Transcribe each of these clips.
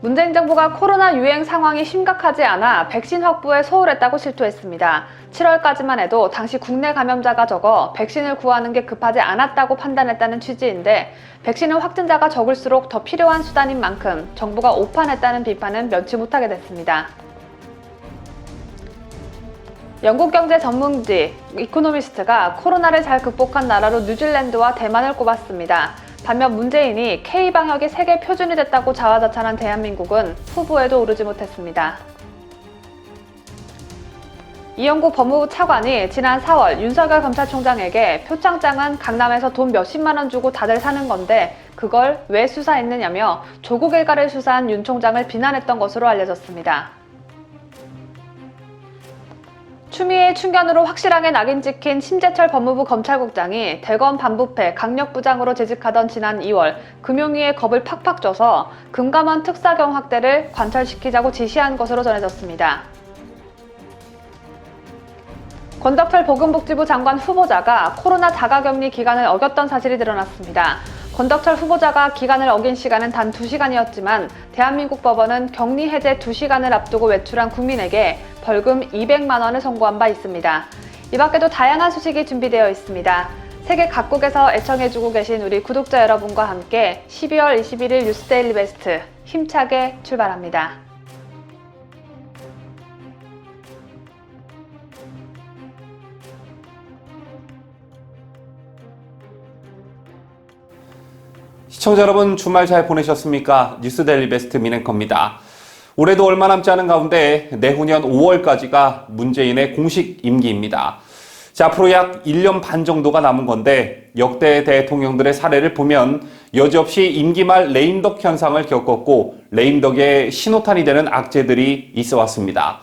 문재인 정부가 코로나 유행 상황이 심각하지 않아 백신 확보에 소홀했다고 실토했습니다. 7월까지만 해도 당시 국내 감염자가 적어 백신을 구하는 게 급하지 않았다고 판단했다는 취지인데, 백신은 확진자가 적을수록 더 필요한 수단인 만큼 정부가 오판했다는 비판은 면치 못하게 됐습니다. 영국 경제 전문지 이코노미스트가 코로나를 잘 극복한 나라로 뉴질랜드와 대만을 꼽았습니다. 반면 문재인이 K방역이 세계 표준이 됐다고 자화자찬한 대한민국은 후보에도 오르지 못했습니다. 이영국 법무부 차관이 지난 4월 윤석열 검찰총장에게 표창장은 강남에서 돈 몇십만 원 주고 다들 사는 건데 그걸 왜 수사했느냐며 조국 일가를 수사한 윤 총장을 비난했던 것으로 알려졌습니다. 추미애 충견으로 확실하게 낙인 찍힌 심재철 법무부 검찰국장이 대검 반부패 강력부장으로 재직하던 지난 2월 금융위에 겁을 팍팍 줘서 금감원 특사경 확대를 관철시키자고 지시한 것으로 전해졌습니다. 권덕철 보건복지부 장관 후보자가 코로나 자가격리 기간을 어겼던 사실이 드러났습니다. 권덕철 후보자가 기간을 어긴 시간은 단 2시간이었지만 대한민국 법원은 격리 해제 2시간을 앞두고 외출한 국민에게 벌금 200만 원을 선고한 바 있습니다. 이 밖에도 다양한 소식이 준비되어 있습니다. 세계 각국에서 애청해주고 계신 우리 구독자 여러분과 함께 12월 21일 뉴스데일리 베스트 힘차게 출발합니다. 시청자 여러분, 주말 잘 보내셨습니까? 뉴스데일리 베스트 민앵커입니다. 올해도 얼마 남지 않은 가운데 내후년 5월까지가 문재인의 공식 임기입니다. 자, 앞으로 약 1년 반 정도가 남은 건데 역대 대통령들의 사례를 보면 여지없이 임기 말 레임덕 현상을 겪었고 레임덕의 신호탄이 되는 악재들이 있어 왔습니다.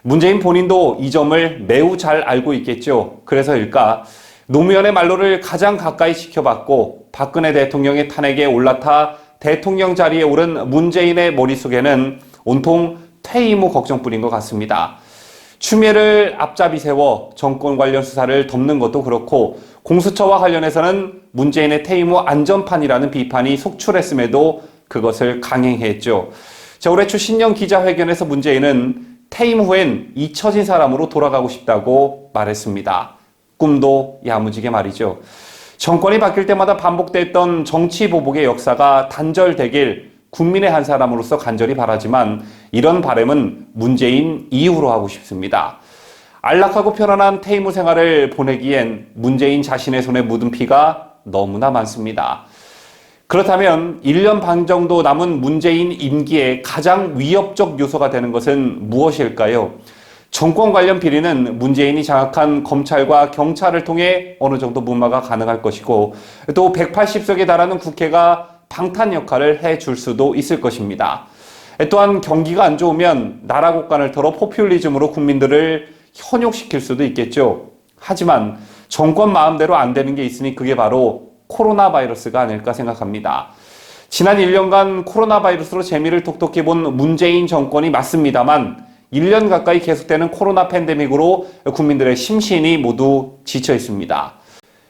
문재인 본인도 이 점을 매우 잘 알고 있겠죠. 그래서일까 노무현의 말로를 가장 가까이 지켜봤고 박근혜 대통령의 탄핵에 올라타 대통령 자리에 오른 문재인의 머릿속에는 온통 퇴임 후 걱정뿐인 것 같습니다. 추미애를 앞잡이 세워 정권 관련 수사를 덮는 것도 그렇고 공수처와 관련해서는 문재인의 퇴임 후 안전판이라는 비판이 속출했음에도 그것을 강행했죠. 자, 올해 초 신년 기자회견에서 문재인은 퇴임 후엔 잊혀진 사람으로 돌아가고 싶다고 말했습니다. 꿈도 야무지게 말이죠. 정권이 바뀔 때마다 반복됐던 정치 보복의 역사가 단절되길 국민의 한 사람으로서 간절히 바라지만 이런 바람은 문재인 이후로 하고 싶습니다. 안락하고 편안한 퇴임 후 생활을 보내기엔 문재인 자신의 손에 묻은 피가 너무나 많습니다. 그렇다면 1년 반 정도 남은 문재인 임기의 가장 위협적 요소가 되는 것은 무엇일까요? 정권 관련 비리는 문재인이 장악한 검찰과 경찰을 통해 어느 정도 무마가 가능할 것이고 또 180석에 달하는 국회가 방탄 역할을 해줄 수도 있을 것입니다. 또한 경기가 안 좋으면 나라 곳간을 털어 포퓰리즘으로 국민들을 현욕시킬 수도 있겠죠. 하지만 정권 마음대로 안 되는 게 있으니 그게 바로 코로나 바이러스가 아닐까 생각합니다. 지난 1년간 코로나 바이러스로 재미를 톡톡히 본 문재인 정권이 맞습니다만 1년 가까이 계속되는 코로나 팬데믹으로 국민들의 심신이 모두 지쳐 있습니다.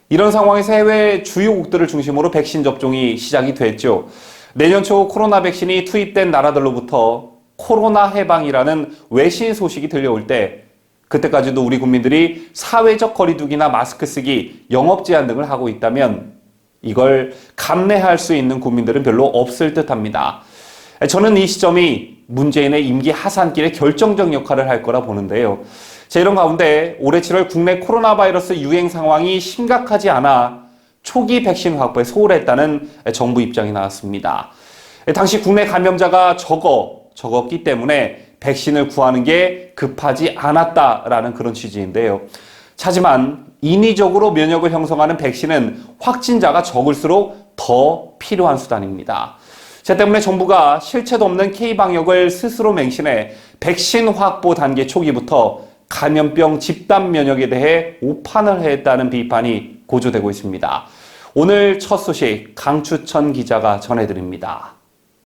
이런 상황에서 해외 주요국들을 중심으로 백신 접종이 시작이 됐죠. 내년 초 코로나 백신이 투입된 나라들로부터 코로나 해방이라는 외신 소식이 들려올 때 그때까지도 우리 국민들이 사회적 거리두기나 마스크 쓰기, 영업 제한 등을 하고 있다면 이걸 감내할 수 있는 국민들은 별로 없을 듯합니다. 저는 이 시점이 문재인의 임기 하산길에 결정적 역할을 할 거라 보는데요. 자, 이런 가운데 올해 7월 국내 코로나 바이러스 유행 상황이 심각하지 않아 초기 백신 확보에 소홀했다는 정부 입장이 나왔습니다. 당시 국내 감염자가 적었기 때문에 백신을 구하는 게 급하지 않았다라는 그런 취지인데요. 하지만 인위적으로 면역을 형성하는 백신은 확진자가 적을수록 더 필요한 수단입니다. 자, 때문에 정부가 실체도 없는 K방역을 스스로 맹신해 백신 확보 단계 초기부터 감염병 집단 면역에 대해 오판을 했다는 비판이 고조되고 있습니다. 오늘 첫 소식 강추천 기자가 전해드립니다.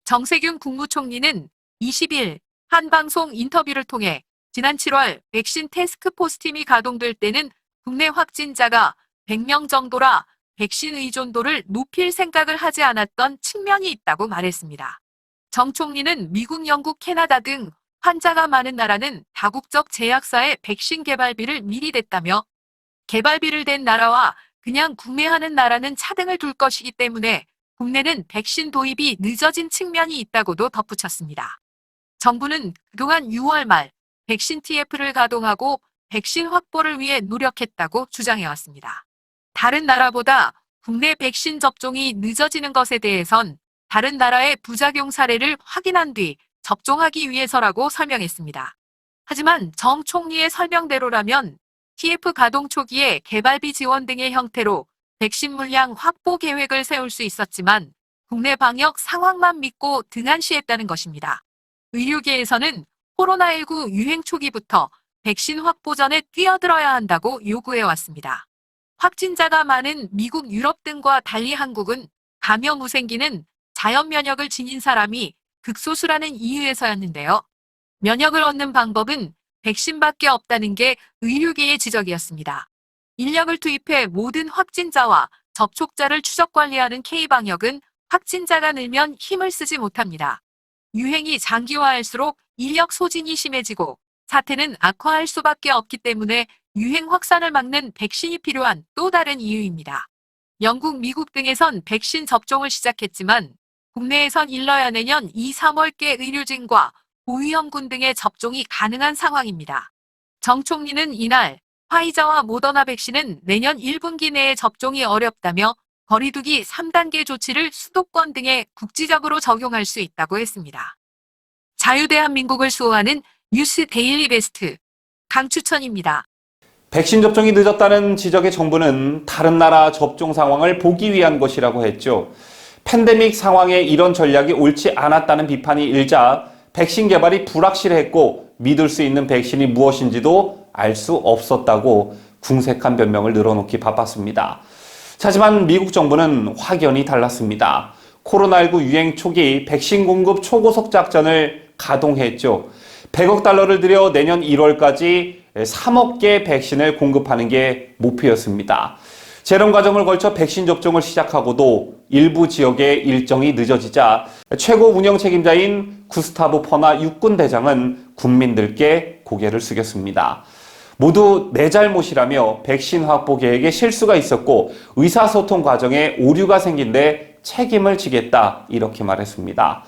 정세균 국무총리는 20일 한 방송 인터뷰를 통해 지난 7월 백신 태스크포스 팀이 가동될 때는 국내 확진자가 100명 정도라 백신 의존도를 높일 생각을 하지 않았던 측면이 있다고 말했습니다. 정 총리는 미국, 영국, 캐나다 등 환자가 많은 나라는 다국적 제약사의 백신 개발비를 미리 댔다며 개발비를 댄 나라와 그냥 구매하는 나라는 차등을 둘 것이기 때문에 국내는 백신 도입이 늦어진 측면이 있다고도 덧붙였습니다. 정부는 그동안 6월 말 백신 TF를 가동하고 백신 확보를 위해 노력했다고 주장해왔습니다. 다른 나라보다 국내 백신 접종이 늦어지는 것에 대해선 다른 나라의 부작용 사례를 확인한 뒤 접종하기 위해서라고 설명했습니다. 하지만 정 총리의 설명대로라면 TF 가동 초기에 개발비 지원 등의 형태로 백신 물량 확보 계획을 세울 수 있었지만 국내 방역 상황만 믿고 등한시했다는 것입니다. 의료계에서는 코로나19 유행 초기부터 백신 확보 전에 뛰어들어야 한다고 요구해왔습니다. 확진자가 많은 미국, 유럽 등과 달리 한국은 감염 우생기는 자연 면역을 지닌 사람이 극소수라는 이유에서였는데요. 면역을 얻는 방법은 백신밖에 없다는 게 의료계의 지적이었습니다. 인력을 투입해 모든 확진자와 접촉자를 추적 관리하는 K방역은 확진자가 늘면 힘을 쓰지 못합니다. 유행이 장기화할수록 인력 소진이 심해지고 사태는 악화할 수밖에 없기 때문에 유행 확산을 막는 백신이 필요한 또 다른 이유입니다. 영국, 미국 등에선 백신 접종을 시작했지만 국내에선 일러야 내년 2, 3월께 의료진과 고위험군 등의 접종이 가능한 상황입니다. 정 총리는 이날 화이자와 모더나 백신은 내년 1분기 내에 접종이 어렵다며 거리두기 3단계 조치를 수도권 등에 국지적으로 적용할 수 있다고 했습니다. 자유대한민국을 수호하는 뉴스 데일리 베스트 강추천입니다. 백신 접종이 늦었다는 지적에 정부는 다른 나라 접종 상황을 보기 위한 것이라고 했죠. 팬데믹 상황에 이런 전략이 옳지 않았다는 비판이 일자 백신 개발이 불확실했고 믿을 수 있는 백신이 무엇인지도 알 수 없었다고 궁색한 변명을 늘어놓기 바빴습니다. 하지만 미국 정부는 확연히 달랐습니다. 코로나19 유행 초기 백신 공급 초고속 작전을 가동했죠. 100억 달러를 들여 내년 1월까지 3억 개 백신을 공급하는 게 목표였습니다. 재론 과정을 걸쳐 백신 접종을 시작하고도 일부 지역의 일정이 늦어지자 최고 운영 책임자인 구스타브 퍼나 육군 대장은 국민들께 고개를 숙였습니다. 모두 내 잘못이라며 백신 확보 계획에 실수가 있었고 의사소통 과정에 오류가 생긴 데 책임을 지겠다 이렇게 말했습니다.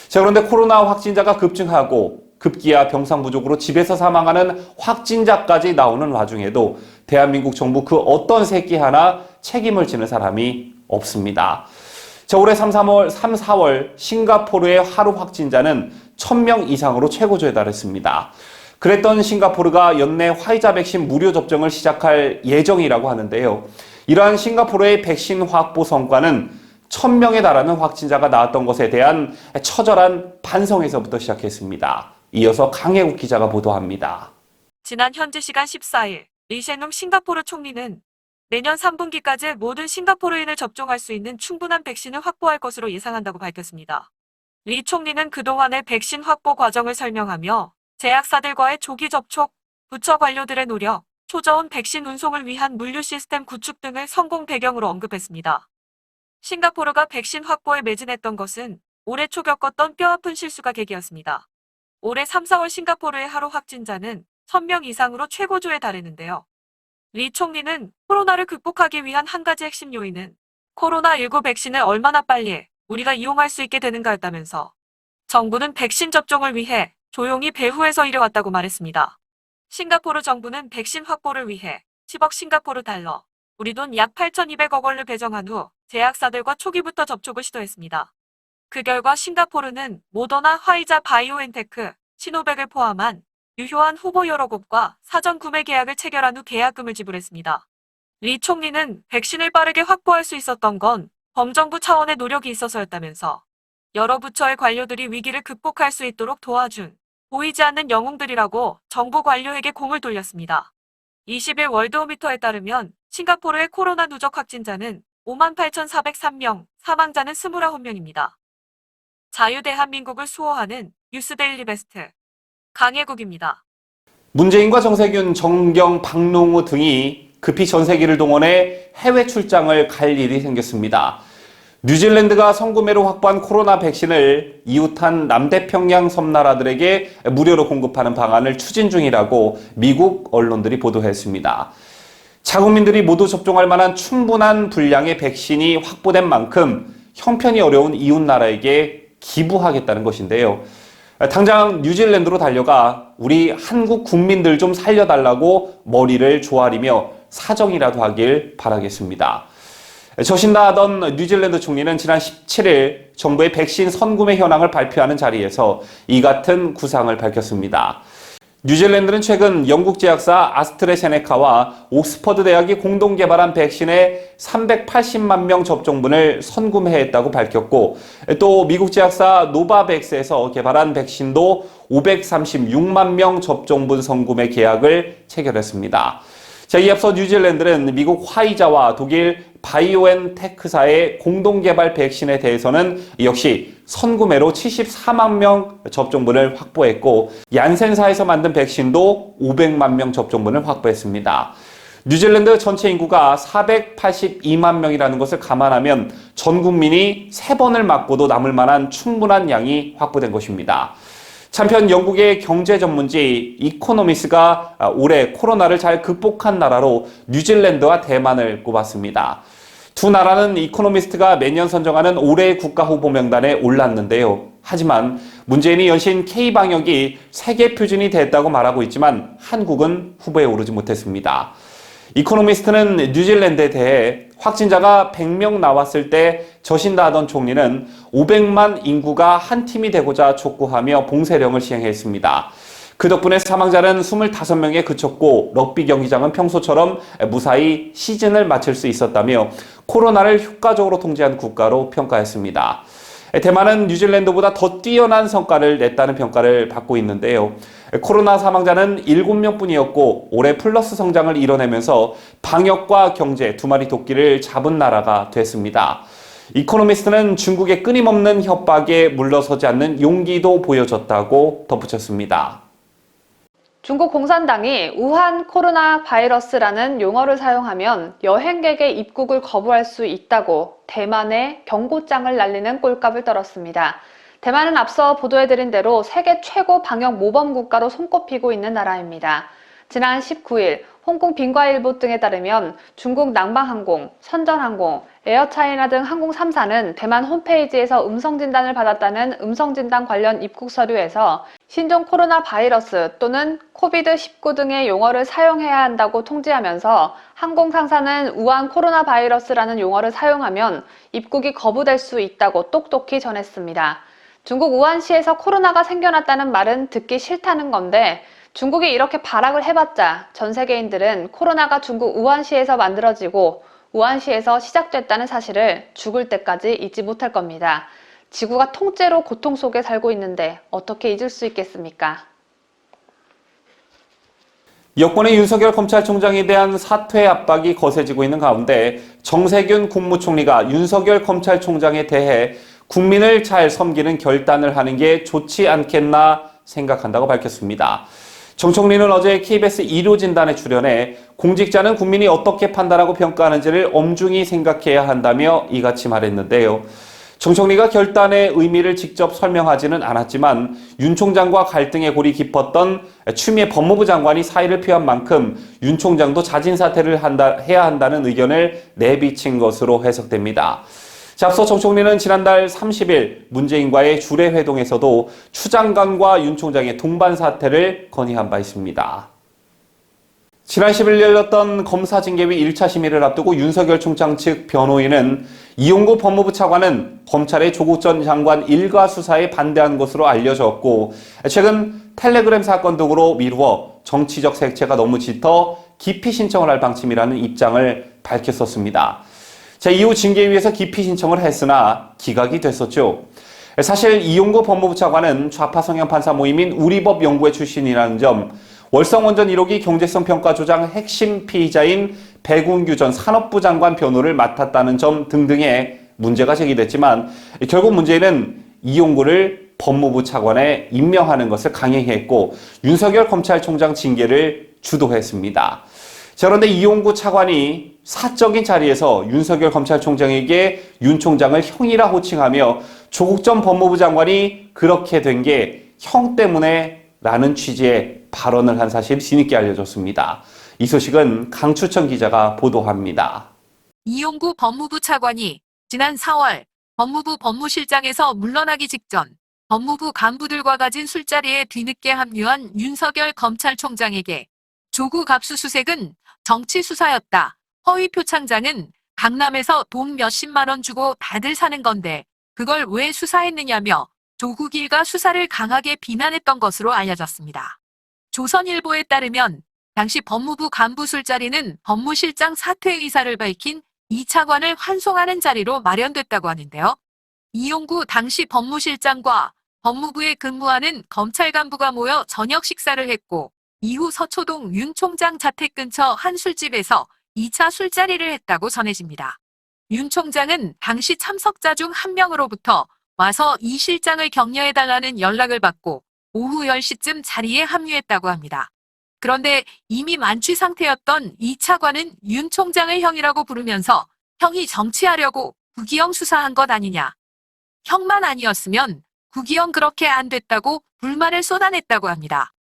자, 그런데 코로나 확진자가 급증하고 급기야 병상 부족으로 집에서 사망하는 확진자까지 나오는 와중에도 대한민국 정부 그 어떤 새끼 하나 책임을 지는 사람이 없습니다. 자, 올해 3, 4월 싱가포르의 하루 확진자는 1000명 이상으로 최고조에 달했습니다. 그랬던 싱가포르가 연내 화이자 백신 무료 접종을 시작할 예정이라고 하는데요. 이러한 싱가포르의 백신 확보 성과는 1000명에 달하는 확진자가 나왔던 것에 대한 처절한 반성에서부터 시작했습니다. 이어서 강혜국 기자가 보도합니다. 지난 현지 시간 14일 리셰농 싱가포르 총리는 내년 3분기까지 모든 싱가포르인을 접종할 수 있는 충분한 백신을 확보할 것으로 예상한다고 밝혔습니다. 리 총리는 그동안의 백신 확보 과정을 설명하며 제약사들과의 조기 접촉, 부처 관료들의 노력, 초저온 백신 운송을 위한 물류 시스템 구축 등을 성공 배경으로 언급했습니다. 싱가포르가 백신 확보에 매진했던 것은 올해 초 겪었던 뼈아픈 실수가 계기였습니다. 올해 3, 4월 싱가포르의 하루 확진자는 1000명 이상으로 최고조에 달했는데요. 리 총리는 코로나를 극복하기 위한 한 가지 핵심 요인은 코로나19 백신을 얼마나 빨리 우리가 이용할 수 있게 되는가였다면서 정부는 백신 접종을 위해 조용히 배후에서 일해왔다고 말했습니다. 싱가포르 정부는 백신 확보를 위해 10억 싱가포르 달러, 우리 돈 약 8,200억 원을 배정한 후 제약사들과 초기부터 접촉을 시도했습니다. 그 결과 싱가포르는 모더나, 화이자, 바이오엔테크, 시노백을 포함한 유효한 후보 여러 곳과 사전 구매 계약을 체결한 후 계약금을 지불했습니다. 리 총리는 백신을 빠르게 확보할 수 있었던 건 범정부 차원의 노력이 있어서였다면서 여러 부처의 관료들이 위기를 극복할 수 있도록 도와준 보이지 않는 영웅들이라고 정부 관료에게 공을 돌렸습니다. 20일 월드오미터에 따르면 싱가포르의 코로나 누적 확진자는 58,403명, 사망자는 29명입니다. 자유대한민국을 수호하는 뉴스데일리 베스트 강혜국입니다. 문재인과 정세균, 정경, 박농우 등이 급히 전세기를 동원해 해외 출장을 갈 일이 생겼습니다. 뉴질랜드가 선구매로 확보한 코로나 백신을 이웃한 남태평양 섬나라들에게 무료로 공급하는 방안을 추진 중이라고 미국 언론들이 보도했습니다. 자국민들이 모두 접종할 만한 충분한 분량의 백신이 확보된 만큼 형편이 어려운 이웃나라에게 기부하겠다는 것인데요. 당장 뉴질랜드로 달려가 우리 한국 국민들 좀 살려달라고 머리를 조아리며 사정이라도 하길 바라겠습니다. 저신다하던 뉴질랜드 총리는 지난 17일 정부의 백신 선구매 현황을 발표하는 자리에서 이 같은 구상을 밝혔습니다. 뉴질랜드는 최근 영국 제약사 아스트레제네카와 옥스퍼드 대학이 공동 개발한 백신의 380만 명 접종분을 선구매했다고 밝혔고, 또 미국 제약사 노바백스에서 개발한 백신도 536만 명 접종분 선구매 계약을 체결했습니다. 자, 이에 앞서 뉴질랜드는 미국 화이자와 독일 바이오엔테크사의 공동 개발 백신에 대해서는 역시 선구매로 74만 명 접종분을 확보했고, 얀센사에서 만든 백신도 500만 명 접종분을 확보했습니다. 뉴질랜드 전체 인구가 482만 명이라는 것을 감안하면 전 국민이 3번을 맞고도 남을 만한 충분한 양이 확보된 것입니다. 한편 영국의 경제 전문지 이코노미스가 올해 코로나를 잘 극복한 나라로 뉴질랜드와 대만을 꼽았습니다. 두 나라는 이코노미스트가 매년 선정하는 올해의 국가 후보 명단에 올랐는데요. 하지만 문재인이 연신 K방역이 세계 표준이 됐다고 말하고 있지만 한국은 후보에 오르지 못했습니다. 이코노미스트는 뉴질랜드에 대해 확진자가 100명 나왔을 때 저신다 하던 총리는 500만 인구가 한 팀이 되고자 촉구하며 봉쇄령을 시행했습니다. 그 덕분에 사망자는 25명에 그쳤고 럭비 경기장은 평소처럼 무사히 시즌을 마칠 수 있었다며 코로나를 효과적으로 통제한 국가로 평가했습니다. 대만은 뉴질랜드보다 더 뛰어난 성과를 냈다는 평가를 받고 있는데요. 코로나 사망자는 7명뿐이었고 올해 플러스 성장을 이뤄내면서 방역과 경제 두 마리 토끼를 잡은 나라가 됐습니다. 이코노미스트는 중국의 끊임없는 협박에 물러서지 않는 용기도 보여줬다고 덧붙였습니다. 중국 공산당이 우한 코로나 바이러스라는 용어를 사용하면 여행객의 입국을 거부할 수 있다고 대만에 경고장을 날리는 꼴값을 떨었습니다. 대만은 앞서 보도해드린 대로 세계 최고 방역 모범 국가로 손꼽히고 있는 나라입니다. 지난 19일 홍콩 빈과일보 등에 따르면 중국 낭방항공, 선전항공, 에어차이나 등 항공 3사는 대만 홈페이지에서 음성진단을 받았다는 음성진단 관련 입국 서류에서 신종 코로나 바이러스 또는 코비드-19 등의 용어를 사용해야 한다고 통지하면서 항공 상사는 우한 코로나 바이러스라는 용어를 사용하면 입국이 거부될 수 있다고 똑똑히 전했습니다. 중국 우한시에서 코로나가 생겨났다는 말은 듣기 싫다는 건데 중국이 이렇게 발악을 해봤자 전 세계인들은 코로나가 중국 우한시에서 만들어지고 우한시에서 시작됐다는 사실을 죽을 때까지 잊지 못할 겁니다. 지구가 통째로 고통 속에 살고 있는데 어떻게 잊을 수 있겠습니까? 여권의 윤석열 검찰총장에 대한 사퇴 압박이 거세지고 있는 가운데 정세균 국무총리가 윤석열 검찰총장에 대해 국민을 잘 섬기는 결단을 하는 게 좋지 않겠나 생각한다고 밝혔습니다. 정 총리는 어제 KBS 일요진단에 출연해 공직자는 국민이 어떻게 판단하고 평가하는지를 엄중히 생각해야 한다며 이같이 말했는데요. 정 총리가 결단의 의미를 직접 설명하지는 않았지만 윤 총장과 갈등의 골이 깊었던 추미애 법무부 장관이 사의를 표한 만큼 윤 총장도 자진 사퇴를 해야 한다는 의견을 내비친 것으로 해석됩니다. 앞서 정 총리는 지난달 30일 문재인과의 주례 회동에서도 추 장관과 윤 총장의 동반 사퇴를 건의한 바 있습니다. 지난 10일 열렸던 검사징계위 1차 심의를 앞두고 윤석열 총장 측 변호인은 이용구 법무부 차관은 검찰의 조국 전 장관 일가 수사에 반대한 것으로 알려졌고 최근 텔레그램 사건 등으로 미루어 정치적 색채가 너무 짙어 기피 신청을 할 방침이라는 입장을 밝혔었습니다. 이후 징계위에서 기피 신청을 했으나 기각이 됐었죠. 사실 이용구 법무부 차관은 좌파 성향 판사 모임인 우리법 연구회 출신이라는 점, 월성원전 1호기 경제성 평가 조장 핵심 피의자인 백운규 전 산업부 장관 변호를 맡았다는 점 등등의 문제가 제기됐지만 결국 문제는 이용구를 법무부 차관에 임명하는 것을 강행했고 윤석열 검찰총장 징계를 주도했습니다. 자, 그런데 이용구 차관이 사적인 자리에서 윤석열 검찰총장에게 윤 총장을 형이라 호칭하며 조국 전 법무부 장관이 그렇게 된 게 형 때문에 라는 취지의 발언을 한 사실이 뒤늦게 알려졌습니다. 이 소식은 강추천 기자가 보도합니다. 이용구 법무부 차관이 지난 4월 법무부 법무실장에서 물러나기 직전 법무부 간부들과 가진 술자리에 뒤늦게 합류한 윤석열 검찰총장에게 조국 압수수색은 정치 수사였다. 허위 표창장은 강남에서 돈 몇십만 원 주고 다들 사는 건데 그걸 왜 수사했느냐며 조국 일가 수사를 강하게 비난했던 것으로 알려졌습니다. 조선일보에 따르면 당시 법무부 간부 술자리는 법무실장 사퇴 의사를 밝힌 이 차관을 환송하는 자리로 마련됐다고 하는데요. 이용구 당시 법무실장과 법무부에 근무하는 검찰 간부가 모여 저녁 식사를 했고 이후 서초동 윤 총장 자택 근처 한 술집에서 2차 술자리를 했다고 전해집니다. 윤 총장은 당시 참석자 중 한 명으로부터 와서 이 실장을 격려해달라는 연락을 받고 오후 10시쯤 자리에 합류했다고 합니다. 그런데 이미 만취 상태였던 이 차관은 윤 총장을 형이라고 부르면서 형이 정치하려고 구기영 수사한 것 아니냐. 형만 아니었으면 구기영 그렇게 안 됐다고 불만을 쏟아냈다고 합니다.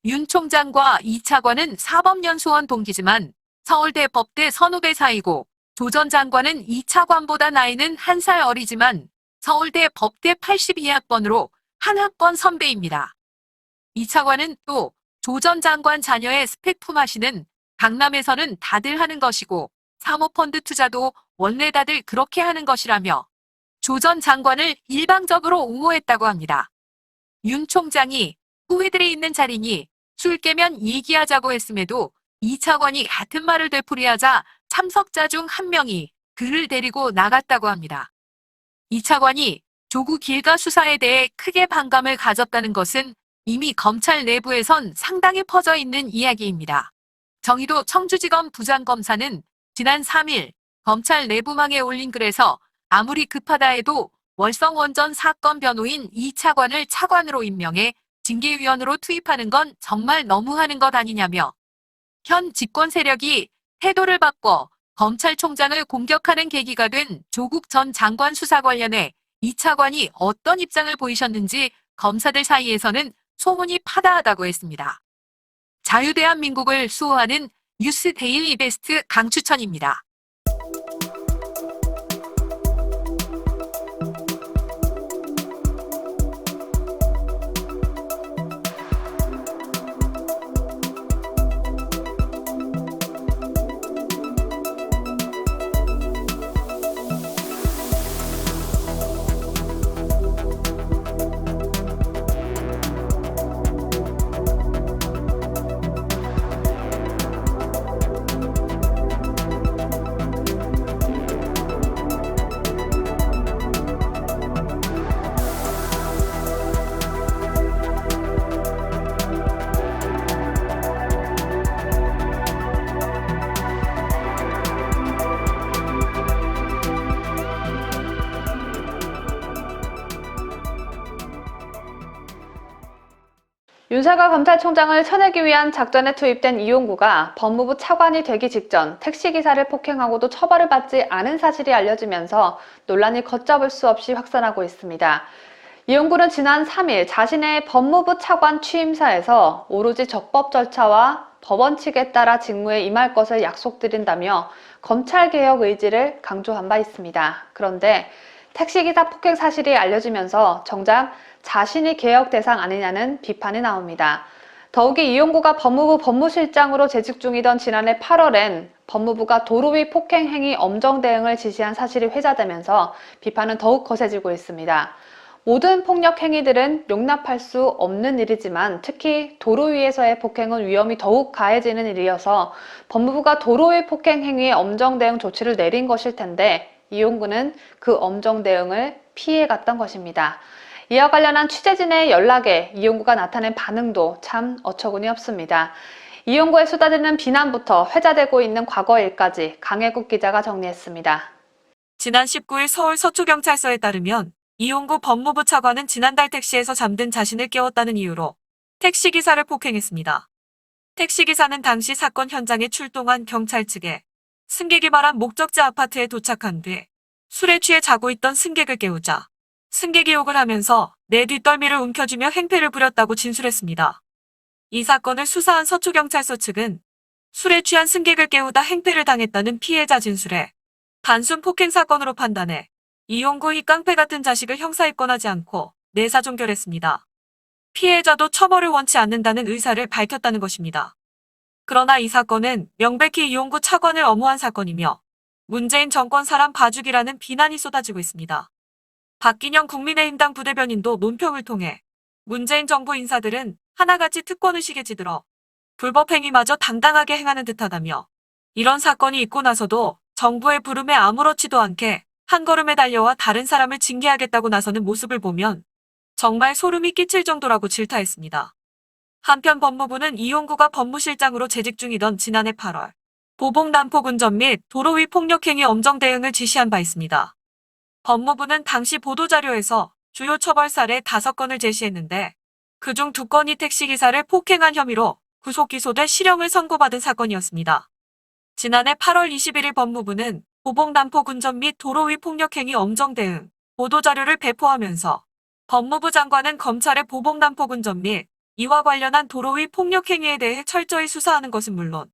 윤 총장과 이 차관은 사법연수원 동기지만 서울대 법대 선후배 사이고 조 전 장관은 이 차관보다 나이는 1살 어리지만 서울대 법대 82학번으로 한 학번 선배입니다. 이 차관은 또 조 전 장관 자녀의 스펙 품앗이는 강남에서는 다들 하는 것이고 사모펀드 투자도 원래 다들 그렇게 하는 것이라며 조 전 장관을 일방적으로 옹호했다고 합니다. 윤 총장이 후배들이 있는 자리니 술 깨면 얘기하자고 했음에도 이 차관이 같은 말을 되풀이하자 참석자 중 한 명이 그를 데리고 나갔다고 합니다. 이 차관이 조국 일가 수사에 대해 크게 반감을 가졌다는 것은 이미 검찰 내부에선 상당히 퍼져 있는 이야기입니다. 정의도 청주지검 부장검사는 지난 3일 검찰 내부망에 올린 글에서 아무리 급하다 해도 월성원전 사건 변호인 이 차관을 차관으로 임명해 징계위원으로 투입하는 건 정말 너무하는 것 아니냐며 현 집권 세력이 태도를 바꿔 검찰총장을 공격하는 계기가 된 조국 전 장관 수사 관련해 이 차관이 어떤 입장을 보이셨는지 검사들 사이에서는 소문이 파다하다고 했습니다. 자유대한민국을 수호하는 뉴스 데일리 베스트 강추천입니다. 윤석열 검찰총장을 쳐내기 위한 작전에 투입된 이용구가 법무부 차관이 되기 직전 택시기사를 폭행하고도 처벌을 받지 않은 사실이 알려지면서 논란이 걷잡을 수 없이 확산하고 있습니다. 이용구는 지난 3일 자신의 법무부 차관 취임사에서 오로지 적법 절차와 법원 측에 따라 직무에 임할 것을 약속드린다며 검찰개혁 의지를 강조한 바 있습니다. 그런데 택시기사 폭행 사실이 알려지면서 정작 자신이 개혁 대상 아니냐는 비판이 나옵니다. 더욱이 이용구가 법무부 법무실장으로 재직 중이던 지난해 8월엔 법무부가 도로 위 폭행 행위 엄정 대응을 지시한 사실이 회자되면서 비판은 더욱 거세지고 있습니다. 모든 폭력 행위들은 용납할 수 없는 일이지만 특히 도로 위에서의 폭행은 위험이 더욱 가해지는 일이어서 법무부가 도로 위 폭행 행위에 엄정 대응 조치를 내린 것일 텐데 이용구는 그 엄정 대응을 피해갔던 것입니다. 이와 관련한 취재진의 연락에 이용구가 나타낸 반응도 참 어처구니 없습니다. 이용구에 쏟아지는 비난부터 회자되고 있는 과거 일까지 강혜국 기자가 정리했습니다. 지난 19일 서울 서초경찰서에 따르면 이용구 법무부 차관은 지난달 택시에서 잠든 자신을 깨웠다는 이유로 택시기사를 폭행했습니다. 택시기사는 당시 사건 현장에 출동한 경찰 측에 승객이 말한 목적지 아파트에 도착한 뒤 술에 취해 자고 있던 승객을 깨우자 승객이 욕을 하면서 내 뒷덜미를 움켜쥐며 행패를 부렸다고 진술했습니다. 이 사건을 수사한 서초경찰서 측은 술에 취한 승객을 깨우다 행패를 당했다는 피해자 진술에 단순 폭행 사건으로 판단해 이용구 이 깡패 같은 자식을 형사 입건하지 않고 내사 종결했습니다. 피해자도 처벌을 원치 않는다는 의사를 밝혔다는 것입니다. 그러나 이 사건은 명백히 이용구 차관을 엄호한 사건이며 문재인 정권 사람 봐주기라는 비난이 쏟아지고 있습니다. 박기영 국민의힘당 부대변인도 논평을 통해 문재인 정부 인사들은 하나같이 특권의식에 찌들어 불법 행위마저 당당하게 행하는 듯하다며 이런 사건이 있고 나서도 정부의 부름에 아무렇지도 않게 한 걸음에 달려와 다른 사람을 징계하겠다고 나서는 모습을 보면 정말 소름이 끼칠 정도라고 질타했습니다. 한편 법무부는 이용구가 법무실장으로 재직 중이던 지난해 8월 보복 난폭 운전 및 도로 위 폭력행위 엄정 대응을 지시한 바 있습니다. 법무부는 당시 보도자료에서 주요 처벌 사례 5건을 제시했는데 그중 2건이 택시기사를 폭행한 혐의로 구속 기소돼 실형을 선고받은 사건이었습니다. 지난해 8월 21일 법무부는 보복 난폭 운전 및 도로 위 폭력행위 엄정 대응 보도자료를 배포하면서 법무부 장관은 검찰의 보복 난폭 운전 및 이와 관련한 도로 위 폭력행위에 대해 철저히 수사하는 것은 물론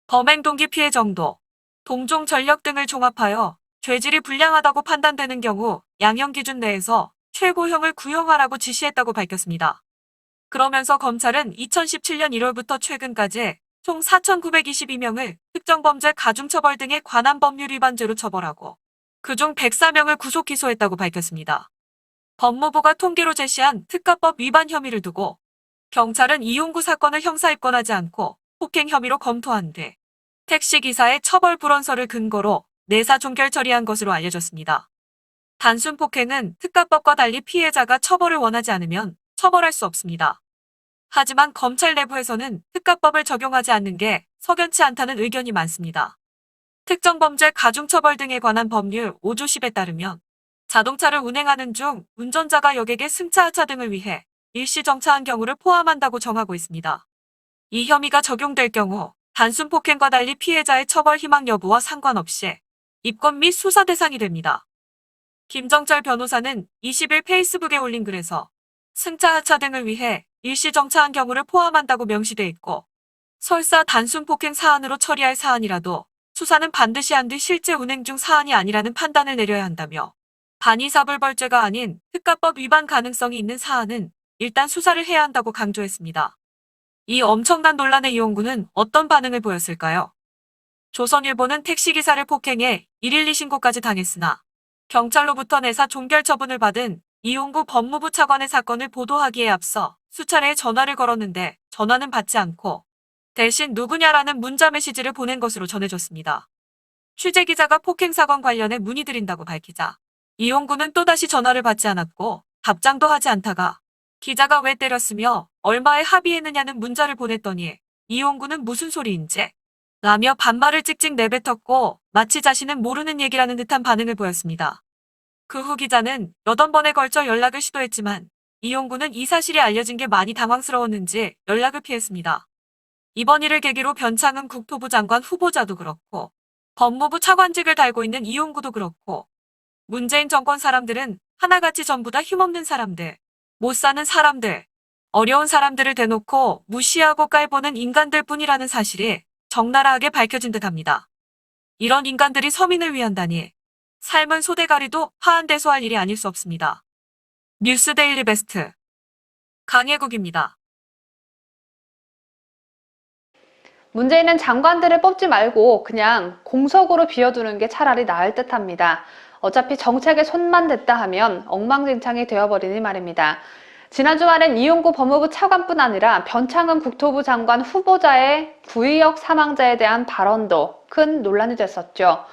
범행 동기 피해 정도, 동종 전력 등을 종합하여 죄질이 불량하다고 판단되는 경우 양형 기준 내에서 최고형을 구형하라고 지시했다고 밝혔습니다. 그러면서 검찰은 2017년 1월부터 최근까지 총 4,922명을 특정범죄 가중처벌 등에 관한 법률 위반죄로 처벌하고 그중 104명을 구속 기소했다고 밝혔습니다. 법무부가 통계로 제시한 특가법 위반 혐의를 두고 경찰은 이용구 사건을 형사 입건하지 않고 폭행 혐의로 검토한 뒤 택시기사의 처벌 불원서를 근거로 내사 종결 처리한 것으로 알려졌습니다. 단순 폭행은 특가법과 달리 피해자가 처벌을 원하지 않으면 처벌할 수 없습니다. 하지만 검찰 내부에서는 특가법을 적용하지 않는 게 석연치 않다는 의견이 많습니다. 특정범죄 가중처벌 등에 관한 법률 5조 10에 따르면 자동차를 운행하는 중 운전자가 여객의 승차 하차 등을 위해 일시 정차한 경우를 포함한다고 정하고 있습니다. 이 혐의가 적용될 경우 단순 폭행과 달리 피해자의 처벌 희망 여부와 상관없이 입건 및 수사 대상이 됩니다. 김정철 변호사는 20일 페이스북에 올린 글에서 승차 하차 등을 위해 일시 정차한 경우를 포함한다고 명시돼 있고 설사 단순 폭행 사안으로 처리할 사안이라도 수사는 반드시 한 뒤 실제 운행 중 사안이 아니라는 판단을 내려야 한다며 반의사불벌죄가 아닌 특가법 위반 가능성이 있는 사안은 일단 수사를 해야 한다고 강조했습니다. 이 엄청난 논란에 이용구는 어떤 반응을 보였을까요? 조선일보는 택시기사를 폭행해 112 신고까지 당했으나 경찰로부터 내사 종결 처분을 받은 이용구 법무부 차관의 사건을 보도하기에 앞서 수차례 전화를 걸었는데 전화는 받지 않고 대신 누구냐라는 문자 메시지를 보낸 것으로 전해졌습니다. 취재기자가 폭행 사건 관련해 문의드린다고 밝히자 이용구는 또다시 전화를 받지 않았고 답장도 하지 않다가 기자가 왜 때렸으며 얼마에 합의했느냐는 문자를 보냈더니 이용구는 무슨 소리인지 라며 반말을 찍찍 내뱉었고 마치 자신은 모르는 얘기라는 듯한 반응을 보였습니다. 그 후 기자는 8번에 걸쳐 연락을 시도했지만 이용구는 이 사실이 알려진 게 많이 당황스러웠는지 연락을 피했습니다. 이번 일을 계기로 변창흠 국토부 장관 후보자도 그렇고 법무부 차관직을 달고 있는 이용구도 그렇고 문재인 정권 사람들은 하나같이 전부 다 힘없는 사람들, 못 사는 사람들, 어려운 사람들을 대놓고 무시하고 깔보는 인간들 뿐이라는 사실이 적나라하게 밝혀진 듯합니다. 이런 인간들이 서민을 위한다니 삶은 소대가리도 하한대소할 일이 아닐 수 없습니다. 뉴스데일리 베스트 강혜국입니다. 문재인은 장관들을 뽑지 말고 그냥 공석으로 비워두는 게 차라리 나을 듯합니다. 어차피 정책에 손만 댔다 하면 엉망진창이 되어버리니 말입니다. 지난 주말엔 이용구 법무부 차관뿐 아니라 변창흠 국토부 장관 후보자의 구의역 사망자에 대한 발언도 큰 논란이 됐었죠.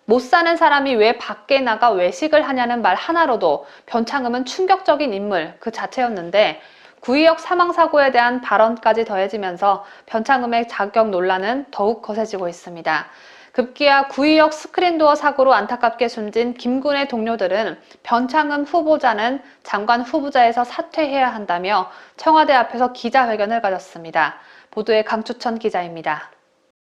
못 사는 사람이 왜 밖에 나가 외식을 하냐는 말 하나로도 변창흠은 충격적인 인물 그 자체였는데 구의역 사망사고에 대한 발언까지 더해지면서 변창흠의 자격 논란은 더욱 거세지고 있습니다. 급기야 구의역 스크린도어 사고로 안타깝게 숨진 김군의 동료들은 변창흠 후보자는 장관 후보자에서 사퇴해야 한다며 청와대 앞에서 기자회견을 가졌습니다. 보도에 강추천 기자입니다.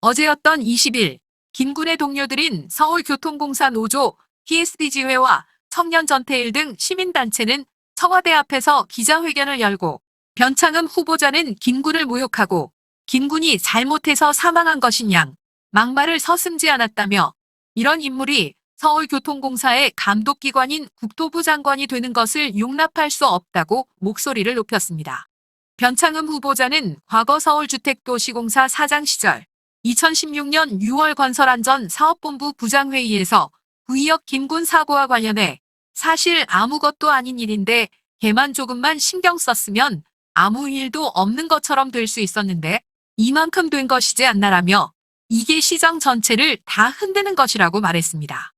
어제였던 20일, 김군의 동료들인 서울교통공사 노조, PSD지회와 청년전태일 등 시민단체는 청와대 앞에서 기자회견을 열고 변창흠 후보자는 김군을 모욕하고 김군이 잘못해서 사망한 것이냐 막말을 서슴지 않았다며 이런 인물이 서울교통공사의 감독기관인 국토부 장관이 되는 것을 용납할 수 없다고 목소리를 높였습니다. 변창흠 후보자는 과거 서울주택도시공사 사장 시절 2016년 6월 건설안전사업본부 부장회의에서 구의역 김군 사고와 관련해 사실 아무것도 아닌 일인데 걔만 조금만 신경 썼으면 아무 일도 없는 것처럼 될 수 있었는데 이만큼 된 것이지 않나라며 이게 시정 전체를 다 흔드는 것이라고 말했습니다.